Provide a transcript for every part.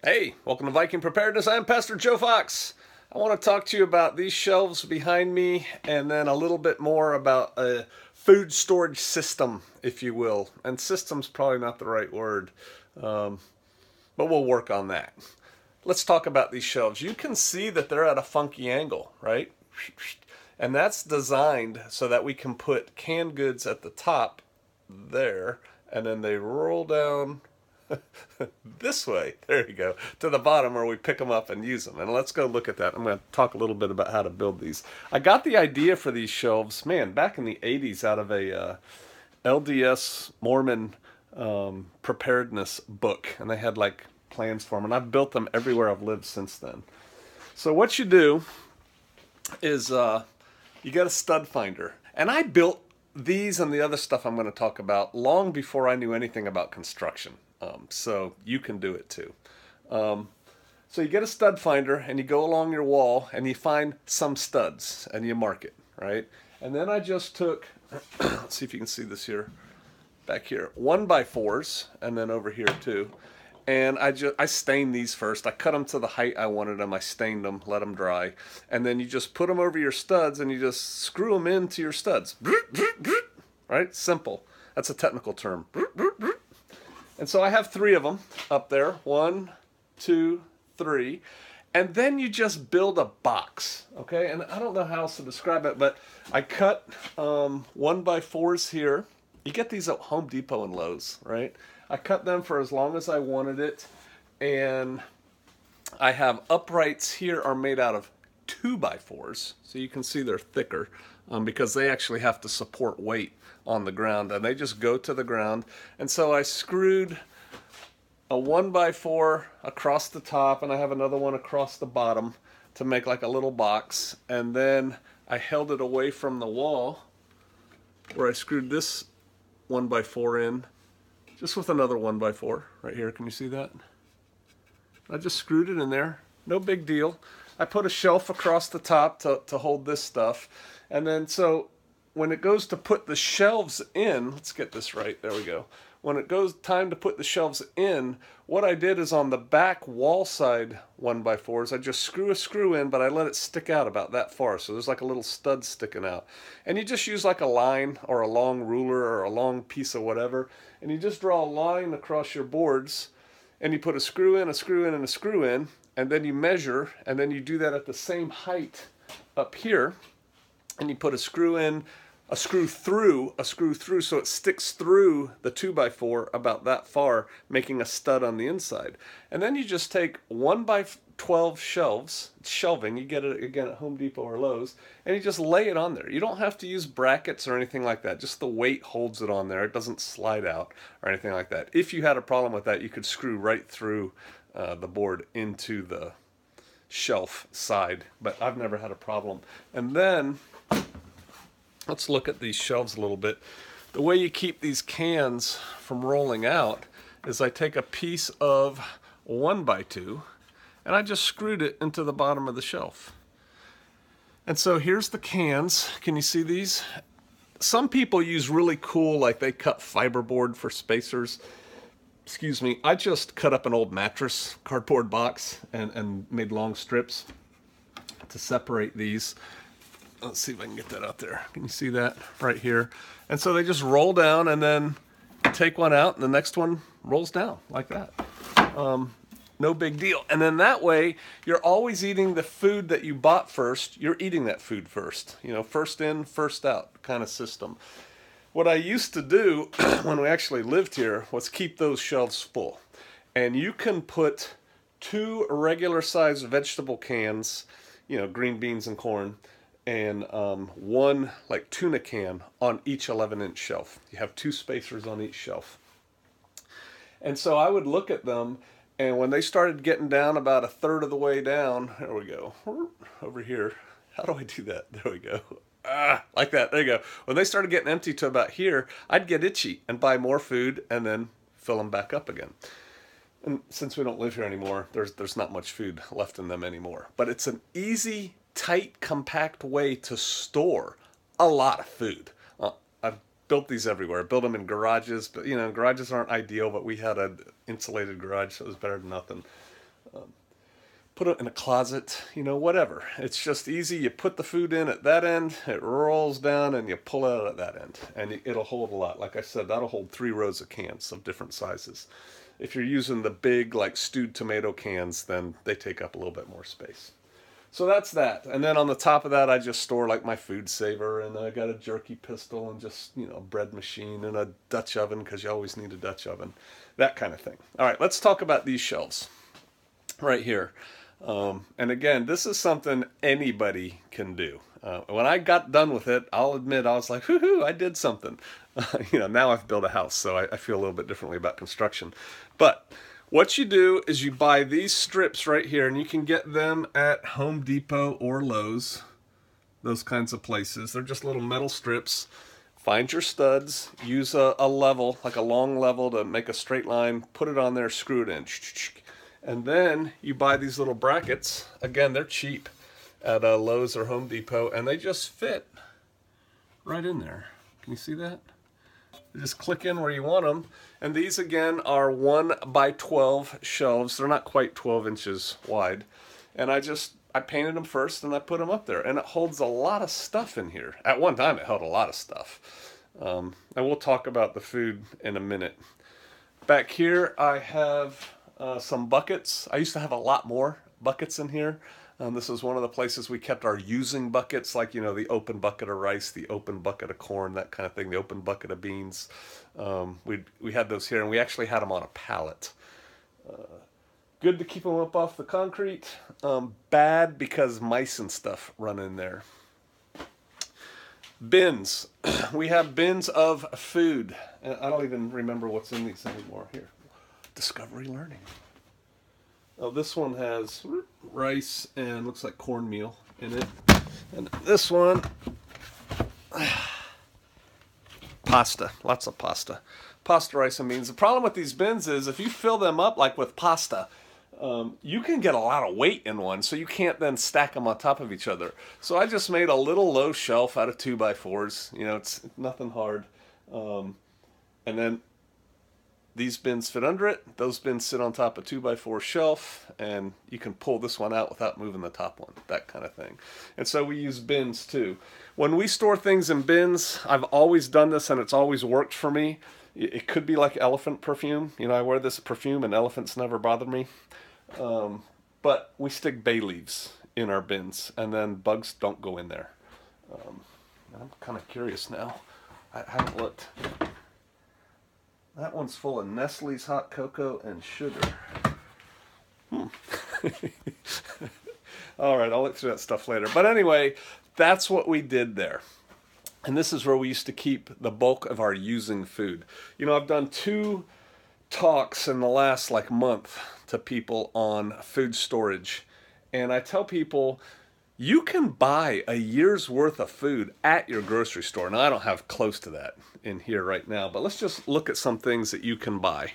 Hey, welcome to Viking Preparedness. I'm Pastor Joe Fox. I want to talk to you about these shelves behind me and then a little bit more about a food storage system, if you will. And system's probably not the right word, but we'll work on that. Let's talk about these shelves. You can see that they're at a funky angle, right? And that's designed so that we can put canned goods at the top there, and then they roll down this way, there you go, to the bottom where we pick them up and use them. And let's go look at that. I'm going to talk a little bit about how to build these. I got the idea for these shelves, man, back in the 80s out of a LDS Mormon preparedness book. And they had like plans for them. And I've built them everywhere I've lived since then. So what you do is you get a stud finder. And I built these and the other stuff I'm going to talk about long before I knew anything about construction. So you can do it too. So you get a stud finder and you go along your wall and you find some studs and you mark it, right? And then I just took, let's see if you can see this here, back here, 1x4s, and then over here too. And I stained these first. I cut them to the height I wanted them. I stained them, let them dry. And then you just put them over your studs and you just screw them into your studs. Right? Simple. That's a technical term. And so I have 3 of them up there. 1, 2, 3. And then you just build a box. Okay? And I don't know how else to describe it, but I cut 1x4s here. You get these at Home Depot and Lowe's, right? I cut them for as long as I wanted it. And I have uprights here are made out of 2x4s. So you can see they're thicker because they actually have to support weight on the ground, and they just go to the ground. And so I screwed a 1x4 across the top, and I have another one across the bottom to make like a little box. And then I held it away from the wall where I screwed this 1x4 in, just with another 1x4 right here. Can you see that? I just screwed it in there. No big deal. I put a shelf across the top to hold this stuff. And then so when it goes to put the shelves in, let's get this right, there we go. When it goes time to put the shelves in, what I did is on the back wall side 1x4s, I just screw a screw in, but I let it stick out about that far. So there's like a little stud sticking out. And you just use like a line or a long ruler or a long piece of whatever, and you just draw a line across your boards, and you put a screw in, a screw in, and a screw in, and then you measure, and then you do that at the same height up here, and you put a screw in, a screw through, so it sticks through the 2x4 about that far, making a stud on the inside. And then you just take 1x12 shelves, shelving, you get it again at Home Depot or Lowe's, and you just lay it on there. You don't have to use brackets or anything like that. Just the weight holds it on there. It doesn't slide out or anything like that. If you had a problem with that, you could screw right through the board into the shelf side, but I've never had a problem. And then let's look at these shelves a little bit. The way you keep these cans from rolling out is I take a piece of 1x2 and I just screwed it into the bottom of the shelf. And so here's the cans. Can you see these? Some people use really cool, like they cut fiberboard for spacers. Excuse me, I just cut up an old mattress cardboard box and made long strips to separate these. Let's see if I can get that out there. Can you see that right here? And so they just roll down, and then take one out and the next one rolls down like that. No big deal. And then that way you're always eating the food that you bought first. You're eating that food first. You know, first in, first out kind of system. What I used to do when we actually lived here was keep those shelves full. And you can put 2 regular sized vegetable cans, you know, green beans and corn, and 1 like tuna can on each 11-inch shelf. You have 2 spacers on each shelf. And so I would look at them, and when they started getting down about a third of the way down, there we go, over here. How do I do that? There we go. Like that. There you go. When they started getting empty to about here, I'd get itchy and buy more food and then fill them back up again. And since we don't live here anymore, there's not much food left in them anymore. But it's an easy, tight, compact way to store a lot of food. I've built these everywhere. I built them in garages, but you know, garages aren't ideal, but we had an insulated garage, so it was better than nothing. Put it in a closet, whatever. It's just easy. You put the food in at that end, it rolls down, and you pull it out at that end. And it'll hold a lot. Like I said, that'll hold 3 rows of cans of different sizes. If you're using the big, like, stewed tomato cans, then they take up a little bit more space. So that's that. And then on the top of that, I just store, like, my food saver, and I got a jerky pistol, and just, a bread machine, and a Dutch oven, because you always need a Dutch oven. That kind of thing. All right, let's talk about these shelves right here. And again, this is something anybody can do. When I got done with it, I'll admit I was like, whoo-hoo, I did something. Now I've built a house, so I feel a little bit differently about construction. But what you do is you buy these strips right here, and you can get them at Home Depot or Lowe's, those kinds of places. They're just little metal strips. Find your studs, use a level, like a long level to make a straight line, put it on there, screw it in. And then you buy these little brackets. Again, they're cheap at Lowe's or Home Depot, and they just fit right in there. Can you see that? You just click in where you want them. And these, again, are 1 by 12 shelves. They're not quite 12 inches wide. And I painted them first, and I put them up there. And it holds a lot of stuff in here. At one time, it held a lot of stuff. And we'll talk about the food in a minute. Back here, I have some buckets. I used to have a lot more buckets in here. This is one of the places we kept our using buckets, like, the open bucket of rice, the open bucket of corn, that kind of thing, the open bucket of beans. We had those here, and we actually had them on a pallet. Good to keep them up off the concrete. Bad because mice and stuff run in there. Bins. We have bins of food. I don't even remember what's in these anymore. Here. Discovery Learning. Oh, this one has rice and looks like cornmeal in it. And this one, pasta. Lots of pasta. Pasta, rice, and beans. The problem with these bins is if you fill them up like with pasta, you can get a lot of weight in one, so you can't then stack them on top of each other. So I just made a little low shelf out of 2x4s. It's nothing hard. And then these bins fit under it. Those bins sit on top of 2x4 shelf, and you can pull this one out without moving the top one, that kind of thing. And so we use bins too. When we store things in bins, I've always done this, and it's always worked for me. It could be like elephant perfume. I wear this perfume, and elephants never bother me. But we stick bay leaves in our bins, and then bugs don't go in there. I'm kind of curious now. I haven't looked. That one's full of Nestle's hot cocoa and sugar. All right, I'll look through that stuff later. But anyway, that's what we did there. And this is where we used to keep the bulk of our using food. I've done 2 talks in the last month to people on food storage. And I tell people, you can buy a year's worth of food at your grocery store. Now, I don't have close to that in here right now, but let's just look at some things that you can buy.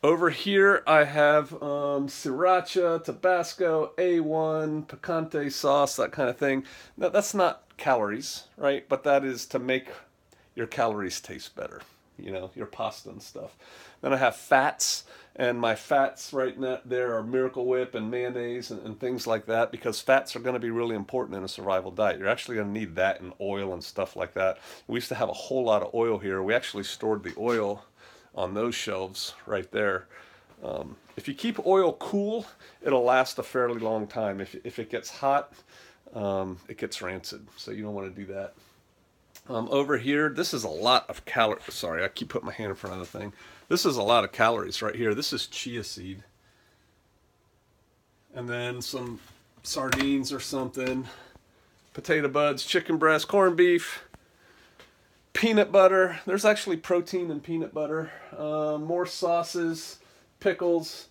Over here, I have sriracha, Tabasco, A1, picante sauce, that kind of thing. Now, that's not calories, right? But that is to make your calories taste better. Your pasta and stuff. Then I have fats, and my fats right now there are Miracle Whip and mayonnaise and things like that, because fats are going to be really important in a survival diet. You're actually going to need that and oil and stuff like that. We used to have a whole lot of oil here. We actually stored the oil on those shelves right there. If you keep oil cool, it'll last a fairly long time. If it gets hot, it gets rancid, so you don't want to do that. Over here, this is a lot of calories. Sorry, I keep putting my hand in front of the thing. This is a lot of calories right here. This is chia seed. And then some sardines or something. Potato buds, chicken breast, corned beef, peanut butter. There's actually protein in peanut butter. More sauces, pickles,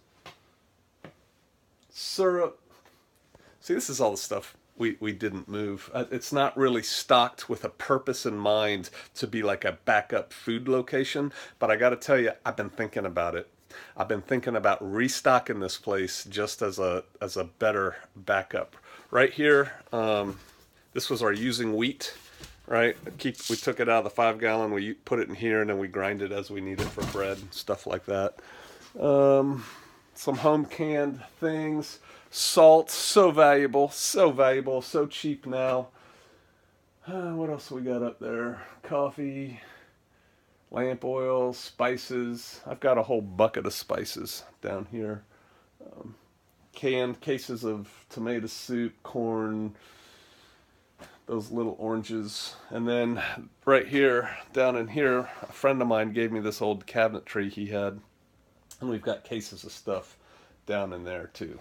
syrup. See, this is all the stuff we didn't move. It's not really stocked with a purpose in mind to be like a backup food location, but I got to tell you, I've been thinking about it. I've been thinking about restocking this place just as a better backup. Right here, this was our using wheat, right? We took it out of the 5-gallon, we put it in here, and then we grind it as we need it for bread and stuff like that. some home canned things. Salt, so valuable, so cheap now. What else we got up there? Coffee, lamp oil, spices. I've got a whole bucket of spices down here. Canned cases of tomato soup, corn, those little oranges. And then right here, down in here, a friend of mine gave me this old cabinetry he had. And we've got cases of stuff down in there too.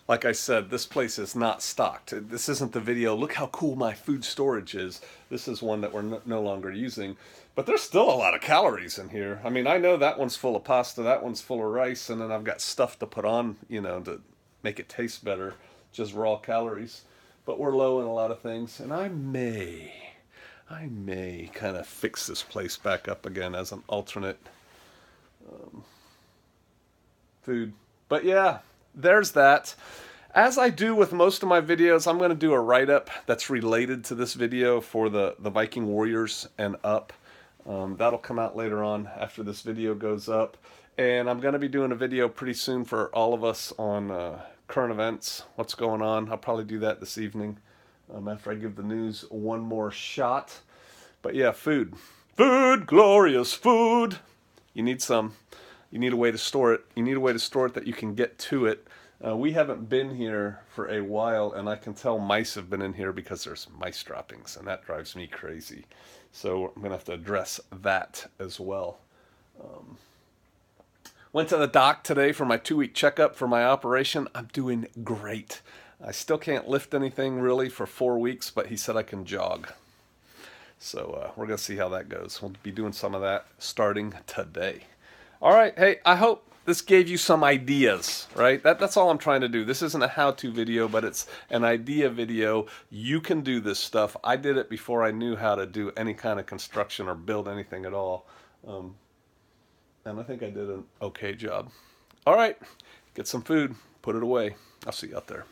Like I said, this place is not stocked. This isn't the video, look how cool my food storage is. This is one that we're no longer using. But there's still a lot of calories in here. I mean, I know that one's full of pasta, that one's full of rice, and then I've got stuff to put on, you know, to make it taste better. Just raw calories. But we're low in a lot of things. And I may kind of fix this place back up again as an alternate food. But yeah, there's that. As I do with most of my videos, I'm going to do a write-up that's related to this video for the Viking Warriors and up. That'll come out later on after this video goes up. And I'm going to be doing a video pretty soon for all of us on current events, what's going on. I'll probably do that this evening after I give the news one more shot. But yeah, food. Food, glorious food. You need some. You need a way to store it. You need a way to store it that you can get to it. We haven't been here for a while, and I can tell mice have been in here because there's mice droppings, and that drives me crazy. So I'm going to have to address that as well. Went to the doc today for my 2-week checkup for my operation. I'm doing great. I still can't lift anything really for 4 weeks, but he said I can jog. So we're going to see how that goes. We'll be doing some of that starting today. All right, hey, I hope this gave you some ideas, right? That's all I'm trying to do. This isn't a how-to video, but it's an idea video. You can do this stuff. I did it before I knew how to do any kind of construction or build anything at all. And I think I did an okay job. All right, get some food, put it away. I'll see you out there.